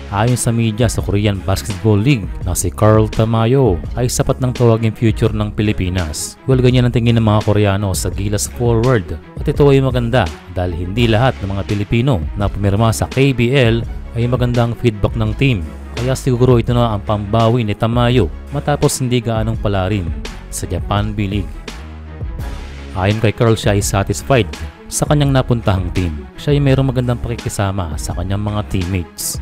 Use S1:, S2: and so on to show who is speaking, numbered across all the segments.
S1: Ayon sa media sa Korean Basketball League na si Carl Tamayo ay sapat ng tawaging future ng Pilipinas. Well, ganyan ang tingin ng mga Koreano sa Gilas forward. At ito ay maganda dahil hindi lahat ng mga Pilipino na pumirma sa KBL ay magandang feedback ng team. Kaya siguro ito na ang pambawi ni Tamayo matapos hindi gaanong palarin sa Japan B-League. Ayon kay Carl, siya ay satisfied sa kanyang napuntahang team. Siya ay mayroong magandang pakikisama sa kanyang mga teammates.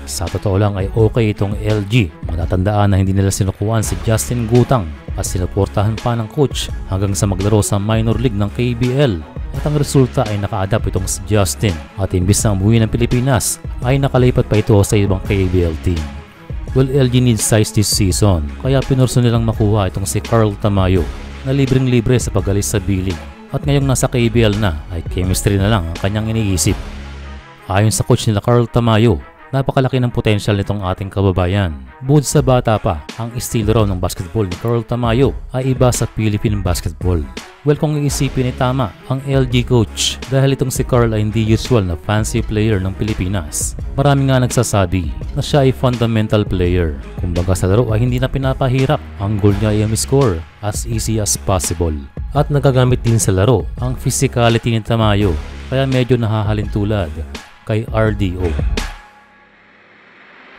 S1: Sa totoo lang ay okay itong LG. Matatandaan na hindi nila sinukuhan si Justin Gutang at sinuportahan pa ng coach hanggang sa maglaro sa minor league ng KBL. At ang resulta ay naka-adapt itong si Justin at imbis na umuwi ng Pilipinas ay nakalipat pa ito sa ibang KBL team. Well, LG needs size this season kaya pinurso nilang makuha itong si Carl Tamayo na libreng-libre sa pag-alis sa B-League. At ngayong nasa KBL na ay chemistry na lang ang kanyang iniisip. Ayon sa coach nila Carl Tamayo, napakalaki ng potensyal nitong ating kababayan. Bukod sa bata pa, ang estilo raw ng basketball ni Carl Tamayo ay iba sa Philippine basketball. Well, kung iisipin ay tama ang LG coach dahil itong si Carl ay hindi usual na fancy player ng Pilipinas. Marami nga nagsasabi na siya ay fundamental player. Kumbaga sa laro ay hindi na pinapahirap. Ang goal niya ay score as easy as possible. At nagagamit din sa laro ang physicality ni Tamayo kaya medyo nahahalin tulad kay RDO.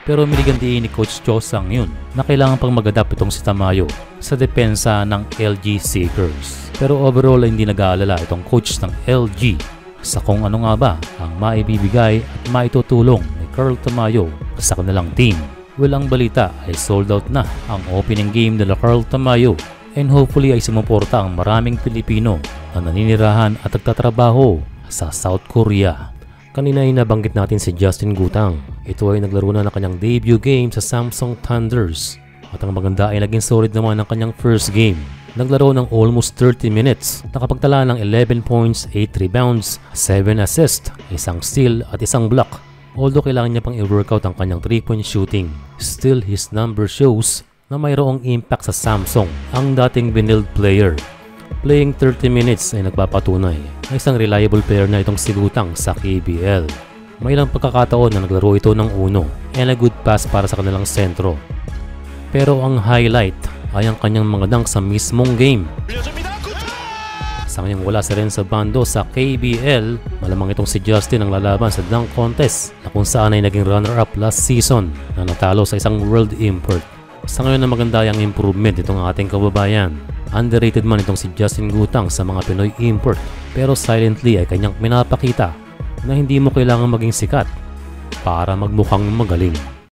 S1: Pero minigandiin ni Coach Cho Sang-yun na kailangan pang mag-adapt itong si Tamayo sa depensa ng LG Seekers. Pero overall ay hindi nag-aalala itong coach ng LG sa kung ano nga ba ang maibibigay at maitutulong ni Carl Tamayo sa kanilang team. Well, ang balita ay sold out na ang opening game nila Carl Tamayo and hopefully ay sumuporta ang maraming Pilipino na naninirahan at nagtatrabaho sa South Korea. Kanina ay nabanggit natin si Justin Gutang. Ito ay naglaro na ng kanyang debut game sa Samsung Thunders. At ang maganda ay naging solid naman ang kanyang first game. Naglaro ng almost 30 minutes. Nakapagtala ng 11 points, 8 rebounds, 7 assists, isang steal at isang block. Although kailangan niya pang i-workout ang kanyang 3-point shooting, still his number shows na mayroong impact sa Samsung ang dating Benilde player. Playing 30 minutes ay nagpapatunay na isang reliable player na itong si Gutang sa KBL. May ilang pagkakataon na naglaro ito ng uno and a good pass para sa kanilang sentro. Pero ang highlight ay ang kanyang mga dunk sa mismong game. Sa kanyang wala si Renzo Bando sa KBL, malamang itong si Justin ang lalaban sa dunk contest na kung saan ay naging runner-up last season na natalo sa isang world import. Sa ngayon na maganda ang improvement itong ating kababayan. Underrated man itong si Justin Gutang sa mga Pinoy import pero silently ay kanyang pinapakita na hindi mo kailangan maging sikat para magmukhang magaling.